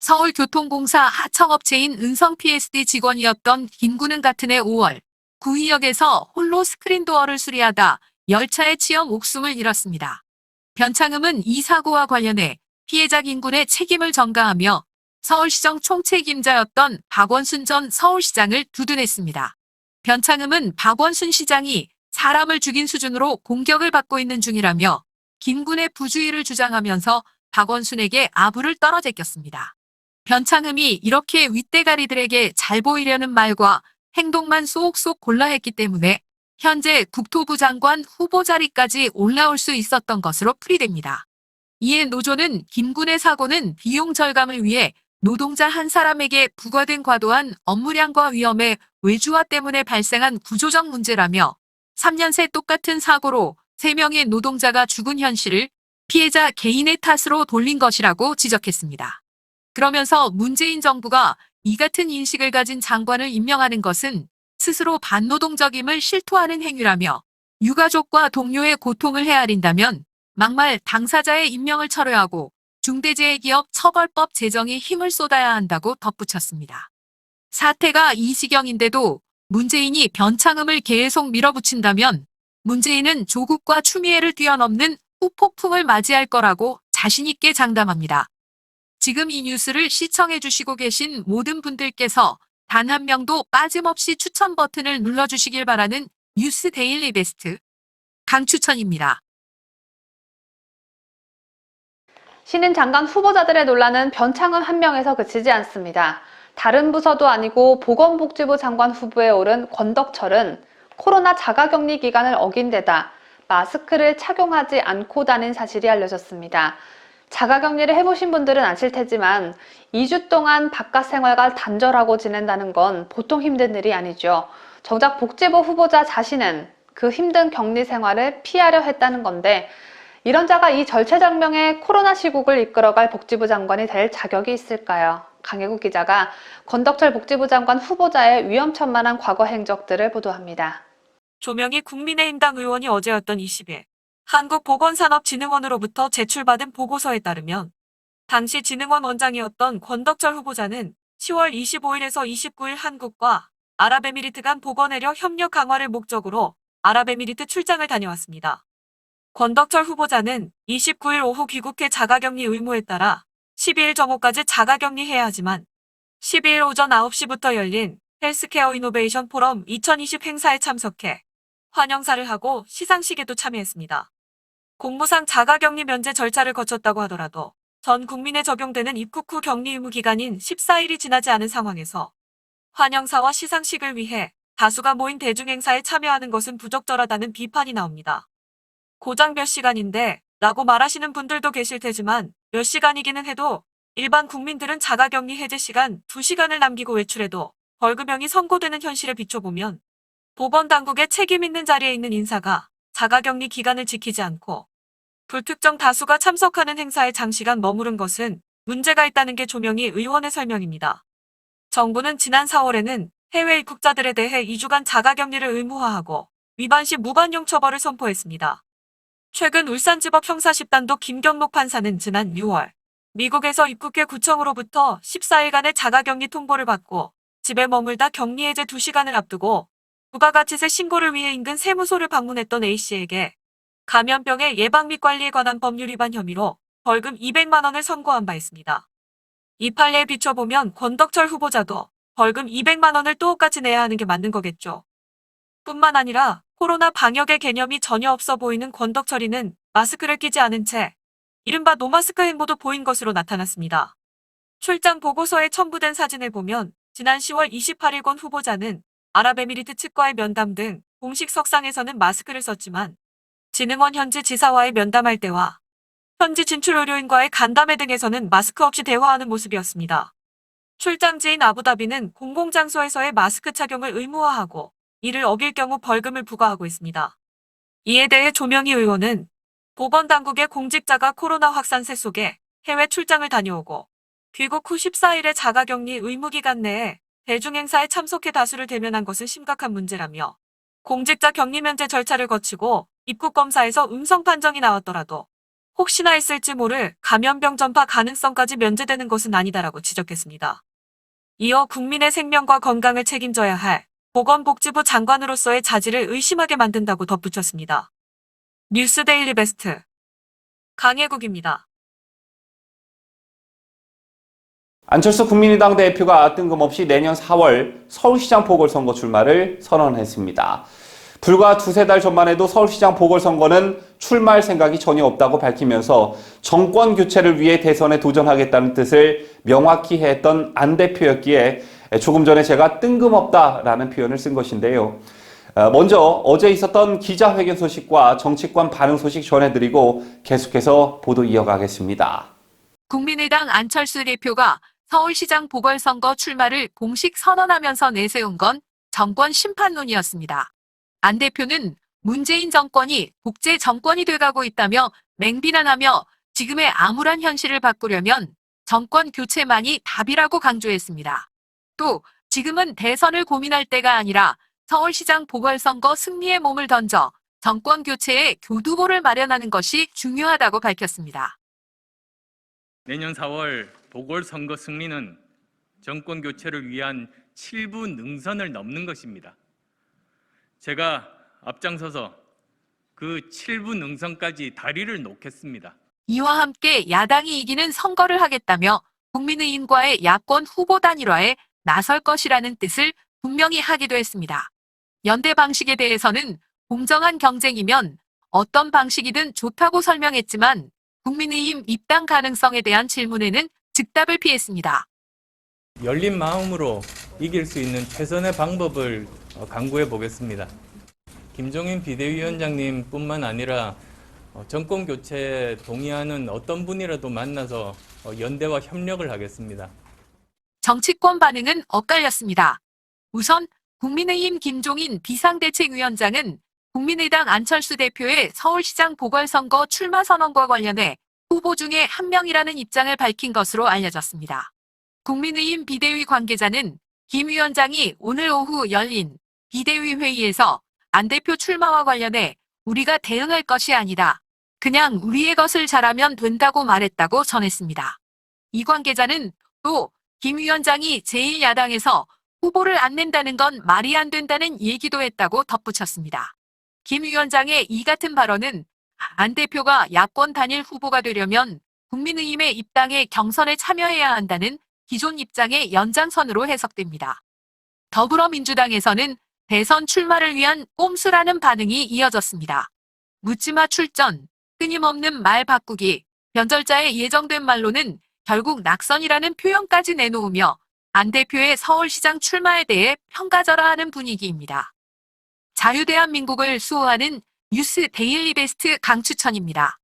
서울교통공사 하청업체인 은성 PSD 직원이었던 김군은 같은 해 5월 구의역에서 홀로 스크린도어를 수리하다 열차에 치여 목숨을 잃었습니다. 변창흠은 이 사고와 관련해 피해자 김군의 책임을 전가하며 서울시정 총책임자였던 박원순 전 서울시장을 두둔했습니다. 변창흠은 박원순 시장이 사람을 죽인 수준으로 공격을 받고 있는 중이라며 김군의 부주의를 주장하면서 박원순에게 아부를 떨어제꼈습니다. 변창흠이 이렇게 윗대가리들에게 잘 보이려는 말과 행동만 쏙쏙 골라 했기 때문에 현재 국토부 장관 후보 자리까지 올라올 수 있었던 것으로 풀이됩니다. 이에 노조는 김군의 사고는 비용 절감을 위해 노동자 한 사람에게 부과된 과도한 업무량과 위험의 외주화 때문에 발생한 구조적 문제라며 3년 새 똑같은 사고로 3명의 노동자가 죽은 현실을 피해자 개인의 탓으로 돌린 것이라고 지적했습니다. 그러면서 문재인 정부가 이 같은 인식을 가진 장관을 임명하는 것은 스스로 반노동적임을 실토하는 행위라며 유가족과 동료의 고통을 헤아린다면 막말 당사자의 임명을 철회하고 중대재해기업 처벌법 제정에 힘을 쏟아야 한다고 덧붙였습니다. 사태가 이 지경인데도 문재인이 변창흠을 계속 밀어붙인다면 문재인은 조국과 추미애를 뛰어넘는 후폭풍을 맞이할 거라고 자신있게 장담합니다. 지금 이 뉴스를 시청해주시고 계신 모든 분들께서 단 한 명도 빠짐없이 추천 버튼을 눌러주시길 바라는 뉴스 데일리 베스트 강추천입니다. 신임 장관 후보자들의 논란은 변창흠 한 명에서 그치지 않습니다. 다른 부서도 아니고 보건복지부 장관 후보에 오른 권덕철은 코로나 자가격리 기간을 어긴 데다 마스크를 착용하지 않고 다닌 사실이 알려졌습니다. 자가격리를 해보신 분들은 아실 테지만 2주 동안 바깥 생활과 단절하고 지낸다는 건 보통 힘든 일이 아니죠. 정작 복지부 후보자 자신은 그 힘든 격리 생활을 피하려 했다는 건데 이런 자가 이 절체절명의 코로나 시국을 이끌어갈 복지부 장관이 될 자격이 있을까요? 강혜국 기자가 권덕철 복지부 장관 후보자의 위험천만한 과거 행적들을 보도합니다. 조명희 국민의힘당 의원이 어제였던 20일 한국보건산업진흥원으로부터 제출받은 보고서에 따르면 당시 진흥원 원장이었던 권덕철 후보자는 10월 25일에서 29일 한국과 아랍에미리트 간 보건의료 협력 강화를 목적으로 아랍에미리트 출장을 다녀왔습니다. 권덕철 후보자는 29일 오후 귀국해 자가격리 의무에 따라 12일 정오까지 자가격리해야 하지만 12일 오전 9시부터 열린 헬스케어 이노베이션 포럼 2020 행사에 참석해 환영사를 하고 시상식에도 참여했습니다. 공무상 자가격리 면제 절차를 거쳤다고 하더라도 전 국민에 적용되는 입국 후 격리 의무 기간인 14일이 지나지 않은 상황에서 환영사와 시상식을 위해 다수가 모인 대중행사에 참여하는 것은 부적절하다는 비판이 나옵니다. 고작 몇 시간인데 라고 말하시는 분들도 계실 테지만 몇 시간이기는 해도 일반 국민들은 자가격리 해제 시간 2시간을 남기고 외출해도 벌금형이 선고되는 현실에 비춰보면 보건당국의 책임 있는 자리에 있는 인사가 자가격리 기간을 지키지 않고 불특정 다수가 참석하는 행사에 장시간 머무른 것은 문제가 있다는 게 조명희 의원의 설명입니다. 정부는 지난 4월에는 해외 입국자들에 대해 2주간 자가격리를 의무화하고 위반 시 무관용 처벌을 선포했습니다. 최근 울산지법 형사 10단도 김경록 판사는 지난 6월 미국에서 입국해 구청으로부터 14일간의 자가격리 통보를 받고 집에 머물다 격리 해제 2시간을 앞두고 부가가치세 신고를 위해 인근 세무소를 방문했던 A씨에게 감염병의 예방 및 관리에 관한 법률 위반 혐의로 벌금 200만 원을 선고한 바 있습니다. 이 판례에 비춰보면 권덕철 후보자도 벌금 200만 원을 똑같이 내야 하는 게 맞는 거겠죠. 뿐만 아니라 코로나 방역의 개념이 전혀 없어 보이는 권덕철이는 마스크를 끼지 않은 채 이른바 노마스크 행보도 보인 것으로 나타났습니다. 출장 보고서에 첨부된 사진을 보면 지난 10월 28일 권 후보자는 아랍에미리트 측과의 면담 등 공식 석상에서는 마스크를 썼지만 진흥원 현지 지사와의 면담할 때와 현지 진출 의료인과의 간담회 등에서는 마스크 없이 대화하는 모습이었습니다. 출장지인 아부다비는 공공장소에서의 마스크 착용을 의무화하고 이를 어길 경우 벌금을 부과하고 있습니다. 이에 대해 조명희 의원은 보건당국의 공직자가 코로나 확산세 속에 해외 출장을 다녀오고 귀국 후 14일의 자가격리 의무기간 내에 대중행사에 참석해 다수를 대면한 것은 심각한 문제라며 공직자 격리 면제 절차를 거치고 입국검사에서 음성 판정이 나왔더라도 혹시나 있을지 모를 감염병 전파 가능성까지 면제되는 것은 아니다라고 지적했습니다. 이어 국민의 생명과 건강을 책임져야 할 보건복지부 장관으로서의 자질을 의심하게 만든다고 덧붙였습니다. 뉴스데일리 베스트 강혜국입니다. 안철수 국민의당 대표가 뜬금없이 내년 4월 서울시장 보궐선거 출마를 선언했습니다. 불과 두세 달 전만 해도 서울시장 보궐선거는 출마할 생각이 전혀 없다고 밝히면서 정권 교체를 위해 대선에 도전하겠다는 뜻을 명확히 했던 안 대표였기에 조금 전에 제가 뜬금없다라는 표현을 쓴 것인데요. 먼저 어제 있었던 기자회견 소식과 정치권 반응 소식 전해드리고 계속해서 보도 이어가겠습니다. 국민의당 안철수 대표가 서울시장 보궐선거 출마를 공식 선언하면서 내세운 건 정권 심판론이었습니다. 안 대표는 문재인 정권이 독재 정권이 돼가고 있다며 맹비난하며 지금의 암울한 현실을 바꾸려면 정권 교체만이 답이라고 강조했습니다. 또 지금은 대선을 고민할 때가 아니라 서울시장 보궐선거 승리에 몸을 던져 정권 교체의 교두보를 마련하는 것이 중요하다고 밝혔습니다. 내년 4월 보궐선거 승리는 정권 교체를 위한 7부 능선을 넘는 것입니다. 제가 앞장서서 그 7부 능선까지 다리를 놓겠습니다. 이와 함께 야당이 이기는 선거를 하겠다며 국민의힘과의 야권 후보 단일화에 나설 것이라는 뜻을 분명히 하기도 했습니다. 연대 방식에 대해서는 공정한 경쟁이면 어떤 방식이든 좋다고 설명했지만 국민의힘 입당 가능성에 대한 질문에는 즉답을 피했습니다. 열린 마음으로 이길 수 있는 최선의 방법을 강구해 보겠습니다. 김종인 비대위원장님 뿐만 아니라 정권 교체에 동의하는 어떤 분이라도 만나서 연대와 협력을 하겠습니다. 정치권 반응은 엇갈렸습니다. 우선 국민의힘 김종인 비상대책위원장은 국민의당 안철수 대표의 서울시장 보궐선거 출마 선언과 관련해 후보 중에 한 명이라는 입장을 밝힌 것으로 알려졌습니다. 국민의힘 비대위 관계자는 김 위원장이 오늘 오후 열린 비대위 회의에서 안 대표 출마와 관련해 우리가 대응할 것이 아니다. 그냥 우리의 것을 잘하면 된다고 말했다고 전했습니다. 이 관계자는 또 김 위원장이 제1야당에서 후보를 안 낸다는 건 말이 안 된다는 얘기도 했다고 덧붙였습니다. 김 위원장의 이 같은 발언은 안 대표가 야권 단일 후보가 되려면 국민의힘의 입당에 경선에 참여해야 한다는 기존 입장의 연장선으로 해석됩니다. 더불어민주당에서는 대선 출마를 위한 꼼수라는 반응이 이어졌습니다. 묻지마 출전, 끊임없는 말 바꾸기, 변절자의 예정된 말로는 결국 낙선이라는 표현까지 내놓으며 안 대표의 서울시장 출마에 대해 평가절하하는 분위기입니다. 자유대한민국을 수호하는 뉴스 데일리 베스트 강추천입니다.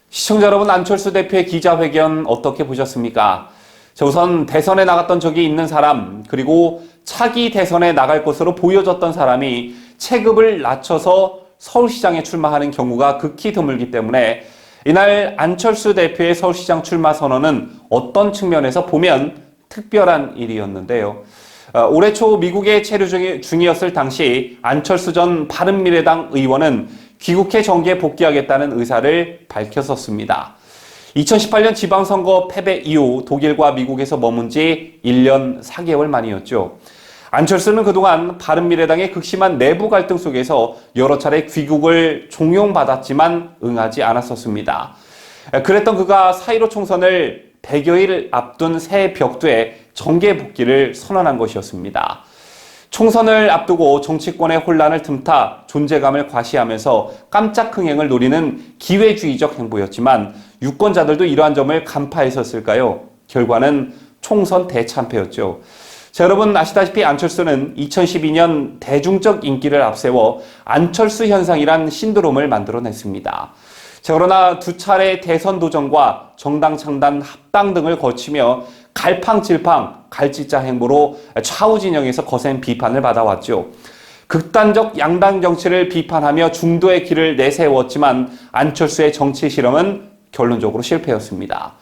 시청자 여러분, 안철수 대표의 기자회견 어떻게 보셨습니까? 자, 우선 대선에 나갔던 적이 있는 사람, 그리고 차기 대선에 나갈 것으로 보여졌던 사람이 체급을 낮춰서 서울시장에 출마하는 경우가 극히 드물기 때문에 이날 안철수 대표의 서울시장 출마 선언은 어떤 측면에서 보면 특별한 일이었는데요. 올해 초 미국에 체류 중이었을 당시 안철수 전 바른미래당 의원은 귀국해 정계에 복귀하겠다는 의사를 밝혔었습니다. 2018년 지방선거 패배 이후 독일과 미국에서 머문 지 1년 4개월 만이었죠. 안철수는 그동안 바른미래당의 극심한 내부 갈등 속에서 여러 차례 귀국을 종용받았지만 응하지 않았었습니다. 그랬던 그가 4.15 총선을 100여일 앞둔 새 벽두에 정계 복귀를 선언한 것이었습니다. 총선을 앞두고 정치권의 혼란을 틈타 존재감을 과시하면서 깜짝 흥행을 노리는 기회주의적 행보였지만 유권자들도 이러한 점을 간파했었을까요? 결과는 총선 대참패였죠. 자, 여러분 아시다시피 안철수는 2012년 대중적 인기를 앞세워 안철수 현상이란 신드롬을 만들어냈습니다. 자, 그러나 두 차례 대선 도전과 정당 창단 합당 등을 거치며 갈팡질팡 갈짓자 행보로 좌우 진영에서 거센 비판을 받아왔죠. 극단적 양당 정치를 비판하며 중도의 길을 내세웠지만 안철수의 정치 실험은 결론적으로 실패였습니다.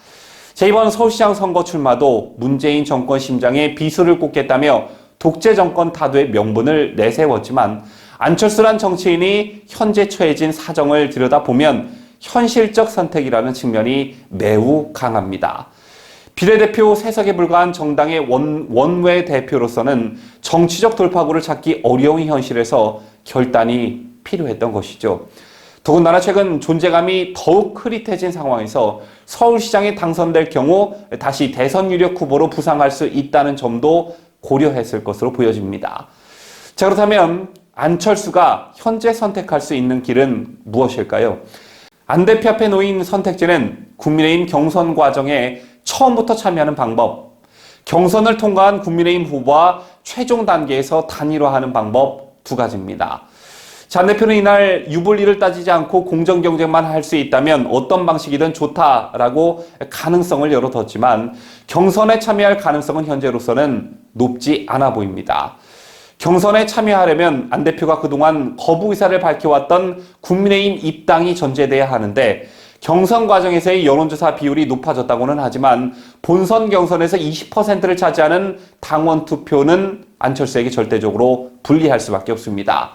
자, 이번 서울시장 선거 출마도 문재인 정권 심장에 비수를 꽂겠다며 독재 정권 타도의 명분을 내세웠지만 안철수란 정치인이 현재 처해진 사정을 들여다보면 현실적 선택이라는 측면이 매우 강합니다. 비례대표 3석에 불과한 정당의 원외 대표로서는 정치적 돌파구를 찾기 어려운 현실에서 결단이 필요했던 것이죠. 더군다나 최근 존재감이 더욱 흐릿해진 상황에서 서울시장에 당선될 경우 다시 대선 유력 후보로 부상할 수 있다는 점도 고려했을 것으로 보여집니다. 자, 그렇다면 안철수가 현재 선택할 수 있는 길은 무엇일까요? 안 대표 앞에 놓인 선택지는 국민의힘 경선 과정에 처음부터 참여하는 방법, 경선을 통과한 국민의힘 후보와 최종 단계에서 단일화하는 방법 두 가지입니다. 안 대표는 이날 유불리를 따지지 않고 공정 경쟁만 할 수 있다면 어떤 방식이든 좋다라고 가능성을 열어뒀지만 경선에 참여할 가능성은 현재로서는 높지 않아 보입니다. 경선에 참여하려면 안 대표가 그동안 거부 의사를 밝혀왔던 국민의힘 입당이 전제돼야 하는데 경선 과정에서의 여론조사 비율이 높아졌다고는 하지만 본선 경선에서 20%를 차지하는 당원 투표는 안철수에게 절대적으로 불리할 수밖에 없습니다.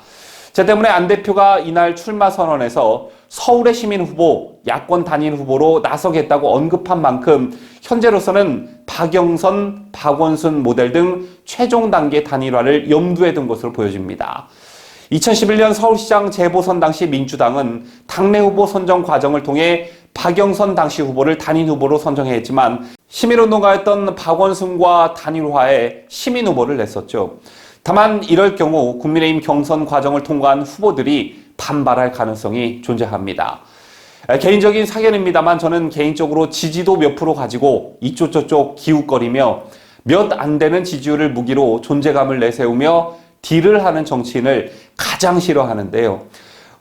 자, 때문에 안 대표가 이날 출마 선언에서 서울의 시민 후보, 야권 단일 후보로 나서겠다고 언급한 만큼 현재로서는 박영선, 박원순 모델 등 최종 단계 단일화를 염두에 둔 것으로 보여집니다. 2011년 서울시장 재보선 당시 민주당은 당내 후보 선정 과정을 통해 박영선 당시 후보를 단일 후보로 선정했지만 시민운동가였던 박원순과 단일화에 시민 후보를 냈었죠. 다만 이럴 경우 국민의힘 경선 과정을 통과한 후보들이 반발할 가능성이 존재합니다. 개인적인 사견입니다만 저는 개인적으로 지지도 몇 프로 가지고 이쪽 저쪽 기웃거리며 몇 안 되는 지지율을 무기로 존재감을 내세우며 딜을 하는 정치인을 가장 싫어하는데요.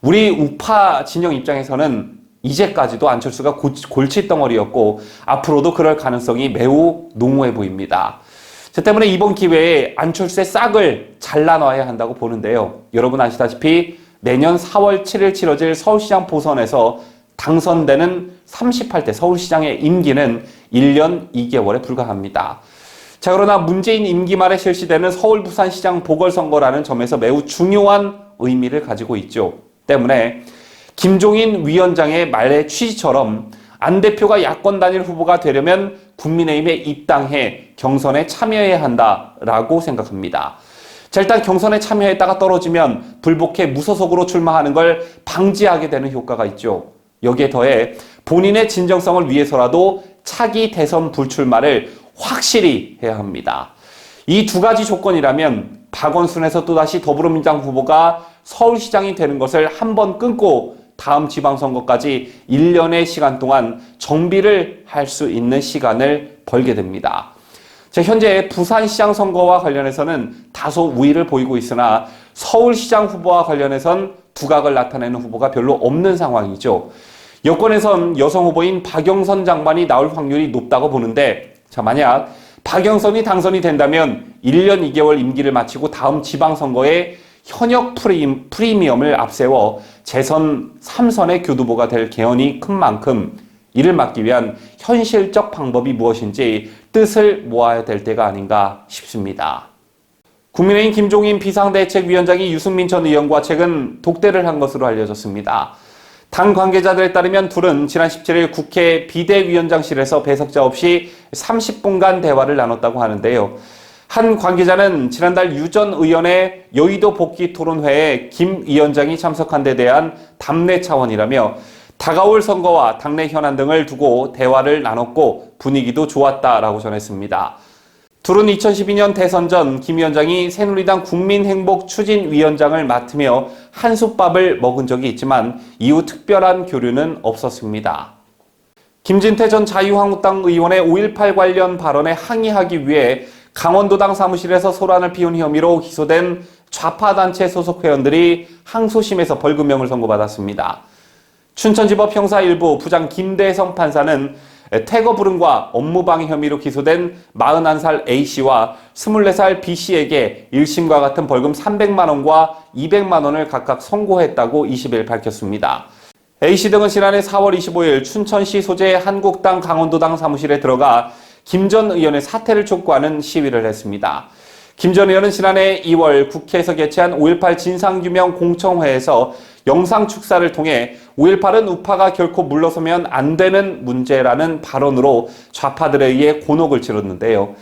우리 우파 진영 입장에서는 이제까지도 안철수가 골칫덩어리였고 앞으로도 그럴 가능성이 매우 농후해 보입니다. 저 때문에 이번 기회에 안철수의 싹을 잘라놔야 한다고 보는데요. 여러분 아시다시피 내년 4월 7일 치러질 서울시장 보선에서 당선되는 38대 서울시장의 임기는 1년 2개월에 불과합니다. 자, 그러나 문재인 임기 말에 실시되는 서울 부산시장 보궐선거라는 점에서 매우 중요한 의미를 가지고 있죠. 때문에 김종인 위원장의 말의 취지처럼 안 대표가 야권 단일 후보가 되려면 국민의힘에 입당해 경선에 참여해야 한다라고 생각합니다. 자, 일단 경선에 참여했다가 떨어지면 불복해 무소속으로 출마하는 걸 방지하게 되는 효과가 있죠. 여기에 더해 본인의 진정성을 위해서라도 차기 대선 불출마를 확실히 해야 합니다. 이 두 가지 조건이라면 박원순에서 또다시 더불어민주당 후보가 서울시장이 되는 것을 한번 끊고 다음 지방선거까지 1년의 시간 동안 정비를 할 수 있는 시간을 벌게 됩니다. 자, 현재 부산시장 선거와 관련해서는 다소 우위를 보이고 있으나 서울시장 후보와 관련해선 두각을 나타내는 후보가 별로 없는 상황이죠. 여권에선 여성 후보인 박영선 장관이 나올 확률이 높다고 보는데, 자, 만약 박영선이 당선이 된다면 1년 2개월 임기를 마치고 다음 지방선거에 현역 프리미엄을 앞세워 재선 3선의 교두보가 될 개연이 큰 만큼 이를 막기 위한 현실적 방법이 무엇인지 뜻을 모아야 될 때가 아닌가 싶습니다. 국민의힘 김종인 비상대책위원장이 유승민 전 의원과 최근 독대를 한 것으로 알려졌습니다. 당 관계자들에 따르면 둘은 지난 17일 국회 비대위원장실에서 배석자 없이 30분간 대화를 나눴다고 하는데요. 한 관계자는 지난달 유 전 의원의 여의도 복귀 토론회에 김 위원장이 참석한 데 대한 답례 차원이라며 다가올 선거와 당내 현안 등을 두고 대화를 나눴고 분위기도 좋았다라고 전했습니다. 둘은 2012년 대선 전 김 위원장이 새누리당 국민행복추진위원장을 맡으며 한솥밥을 먹은 적이 있지만 이후 특별한 교류는 없었습니다. 김진태 전 자유한국당 의원의 5.18 관련 발언에 항의하기 위해 강원도당 사무실에서 소란을 피운 혐의로 기소된 좌파단체 소속 회원들이 항소심에서 벌금형을 선고받았습니다. 춘천지법 형사 1부 부장 김대성 판사는 퇴거 불응과 업무방해 혐의로 기소된 41살 A씨와 24살 B씨에게 1심과 같은 벌금 300만 원과 200만 원을 각각 선고했다고 20일 밝혔습니다. A씨 등은 지난해 4월 25일 춘천시 소재의 한국당 강원도당 사무실에 들어가 김 전 의원의 사퇴를 촉구하는 시위를 했습니다. 김 전 의원은 지난해 2월 국회에서 개최한 5.18 진상규명 공청회에서 영상 축사를 통해 5.18은 우파가 결코 물러서면 안 되는 문제라는 발언으로 좌파들에 의해 곤혹을 치렀는데요.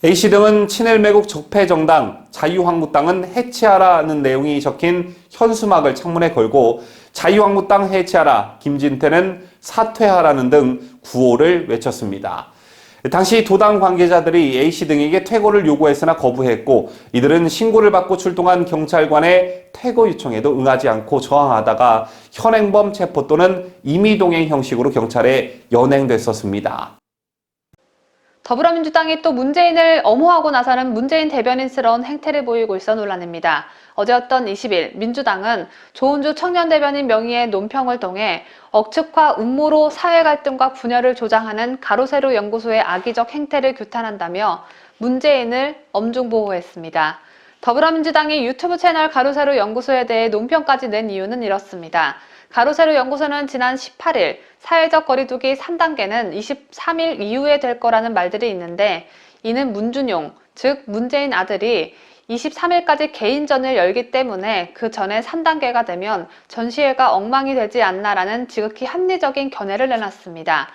A씨 등은 친일매국 적폐정당, 자유한국당은 해체하라는 내용이 적힌 현수막을 창문에 걸고 자유한국당 해체하라, 김진태는 사퇴하라는 등 구호를 외쳤습니다. 당시 도당 관계자들이 A씨 등에게 퇴거를 요구했으나 거부했고 이들은 신고를 받고 출동한 경찰관의 퇴거 요청에도 응하지 않고 저항하다가 현행범 체포 또는 임의동행 형식으로 경찰에 연행됐었습니다. 더불어민주당이 또 문재인을 엄호하고 나서는 문재인 대변인스러운 행태를 보이고 있어 논란입니다. 어제였던 20일 민주당은 조은주 청년대변인 명의의 논평을 통해 억측과 음모로 사회 갈등과 분열을 조장하는 가로세로 연구소의 악의적 행태를 규탄한다며 문재인을 엄중보호했습니다. 더불어민주당이 유튜브 채널 가로세로 연구소에 대해 논평까지 낸 이유는 이렇습니다. 가로세로 연구소는 지난 18일 사회적 거리두기 3단계는 23일 이후에 될 거라는 말들이 있는데 이는 문준용, 즉 문재인 아들이 23일까지 개인전을 열기 때문에 그 전에 3단계가 되면 전시회가 엉망이 되지 않나라는 지극히 합리적인 견해를 내놨습니다.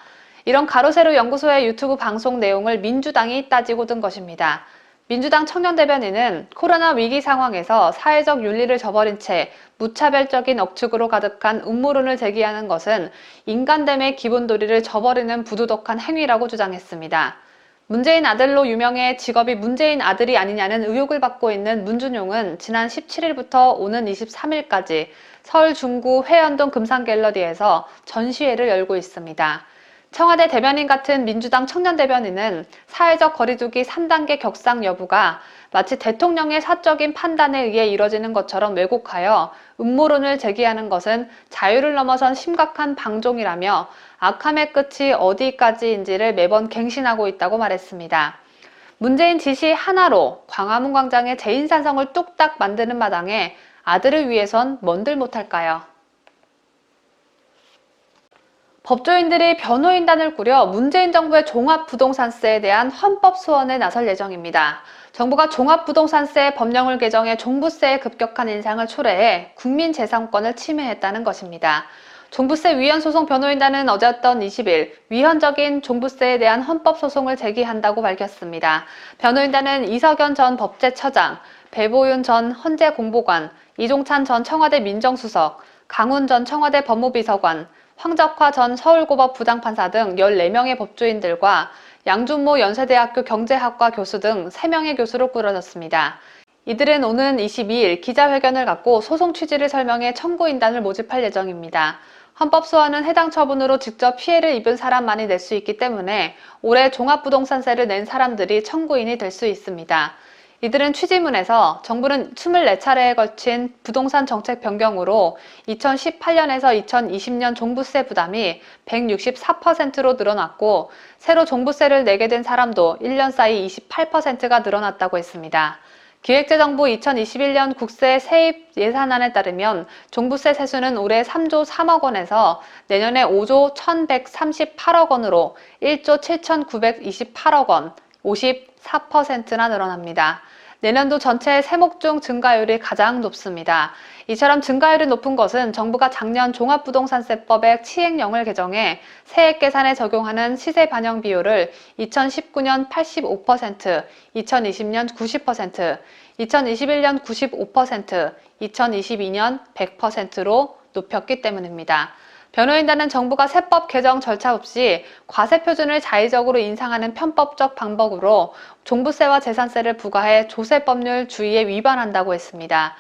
이런 가로세로 연구소의 유튜브 방송 내용을 민주당이 따지고 든 것입니다. 민주당 청년대변인은 코로나 위기 상황에서 사회적 윤리를 저버린 채 무차별적인 억측으로 가득한 음모론을 제기하는 것은 인간됨의 기본 도리를 저버리는 부도덕한 행위라고 주장했습니다. 문재인 아들로 유명해 직업이 문재인 아들이 아니냐는 의혹을 받고 있는 문준용은 지난 17일부터 오는 23일까지 서울 중구 회원동 금산갤러리에서 전시회를 열고 있습니다. 청와대 대변인 같은 민주당 청년대변인은 사회적 거리두기 3단계 격상 여부가 마치 대통령의 사적인 판단에 의해 이뤄지는 것처럼 왜곡하여 음모론을 제기하는 것은 자유를 넘어선 심각한 방종이라며 악함의 끝이 어디까지인지를 매번 갱신하고 있다고 말했습니다. 문재인 지시 하나로 광화문 광장의 재인산성을 뚝딱 만드는 마당에 아들을 위해선 뭔들 못할까요? 법조인들이 변호인단을 꾸려 문재인 정부의 종합부동산세에 대한 헌법 소원에 나설 예정입니다. 정부가 종합부동산세 법령을 개정해 종부세의 급격한 인상을 초래해 국민재산권을 침해했다는 것입니다. 종부세 위헌 소송 변호인단은 어제였던 20일 위헌적인 종부세에 대한 헌법 소송을 제기한다고 밝혔습니다. 변호인단은 이석연 전 법제처장, 배보윤 전 헌재공보관, 이종찬 전 청와대 민정수석, 강훈 전 청와대 법무비서관, 황적화 전 서울고법 부장판사 등 14명의 법조인들과 양준모 연세대학교 경제학과 교수 등 3명의 교수로 꾸려졌습니다. 이들은 오는 22일 기자회견을 갖고 소송 취지를 설명해 청구인단을 모집할 예정입니다. 헌법소원은 해당 처분으로 직접 피해를 입은 사람만이 낼 수 있기 때문에 올해 종합부동산세를 낸 사람들이 청구인이 될 수 있습니다. 이들은 취지문에서 정부는 24차례에 걸친 부동산 정책 변경으로 2018년에서 2020년 종부세 부담이 164%로 늘어났고 새로 종부세를 내게 된 사람도 1년 사이 28%가 늘어났다고 했습니다. 기획재정부 2021년 국세 세입 예산안에 따르면 종부세 세수는 올해 3조 3억 원에서 내년에 5조 1,138억 원으로 1조 7,928억 원, 54%나 늘어납니다. 내년도 전체 세목 중 증가율이 가장 높습니다. 이처럼 증가율이 높은 것은 정부가 작년 종합부동산세법의 시행령을 개정해 세액 계산에 적용하는 시세 반영 비율을 2019년 85%, 2020년 90%, 2021년 95%, 2022년 100%로 높였기 때문입니다. 변호인단은 정부가 세법 개정 절차 없이 과세 표준을 자의적으로 인상하는 편법적 방법으로 종부세와 재산세를 부과해 조세법률 주의에 위반한다고 했습니다.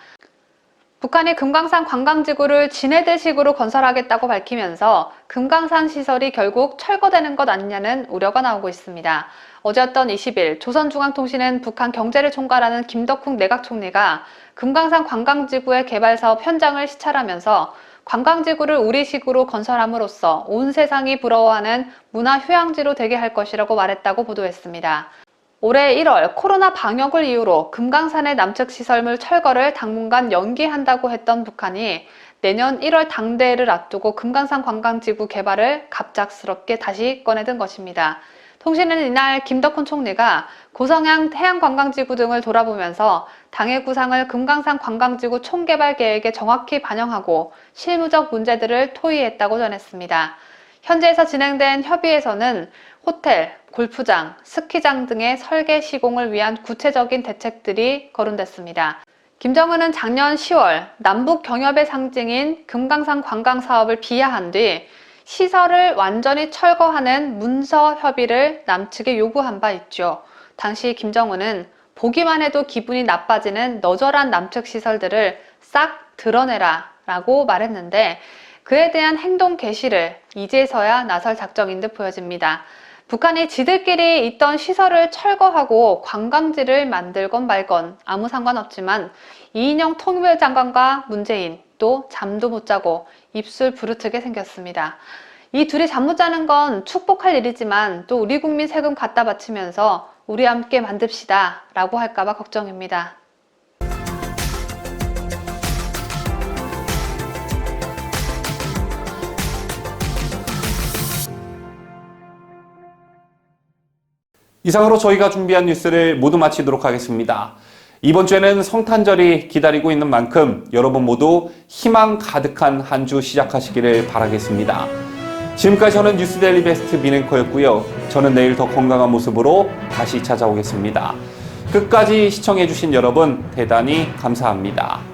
북한이 금강산 관광지구를 진해대식으로 건설하겠다고 밝히면서 금강산 시설이 결국 철거되는 것 아니냐는 우려가 나오고 있습니다. 어제였던 20일 조선중앙통신은 북한 경제를 총괄하는 김덕훈 내각총리가 금강산 관광지구의 개발 사업 현장을 시찰하면서 관광지구를 우리식으로 건설함으로써 온 세상이 부러워하는 문화휴양지로 되게 할 것이라고 말했다고 보도했습니다. 올해 1월 코로나 방역을 이유로 금강산의 남측 시설물 철거를 당분간 연기한다고 했던 북한이 내년 1월 당대회를 앞두고 금강산 관광지구 개발을 갑작스럽게 다시 꺼내든 것입니다. 통신은 이날 김덕훈 총리가 고성향 해양관광지구 등을 돌아보면서 당의 구상을 금강산 관광지구 총개발 계획에 정확히 반영하고 실무적 문제들을 토의했다고 전했습니다. 현지에서 진행된 협의에서는 호텔, 골프장, 스키장 등의 설계 시공을 위한 구체적인 대책들이 거론됐습니다. 김정은은 작년 10월 남북 경협의 상징인 금강산 관광 사업을 비하한 뒤 시설을 완전히 철거하는 문서 협의를 남측에 요구한 바 있죠. 당시 김정은은 보기만 해도 기분이 나빠지는 너절한 남측 시설들을 싹 드러내라 라고 말했는데 그에 대한 행동 개시를 이제서야 나설 작정인 듯 보여집니다. 북한이 지들끼리 있던 시설을 철거하고 관광지를 만들건 말건 아무 상관없지만 이인영 통일부장관과 문재인 또 잠도 못 자고 입술 부르트게 생겼습니다. 이 둘이 잠 못 자는 건 축복할 일이지만 또 우리 국민 세금 갖다 바치면서 우리 함께 만듭시다 라고 할까봐 걱정입니다. 이상으로 저희가 준비한 뉴스를 모두 마치도록 하겠습니다. 이번 주에는 성탄절이 기다리고 있는 만큼 여러분 모두 희망 가득한 한 주 시작하시기를 바라겠습니다. 지금까지 저는 뉴스데일리 베스트 민앵커였고요. 저는 내일 더 건강한 모습으로 다시 찾아오겠습니다. 끝까지 시청해주신 여러분 대단히 감사합니다.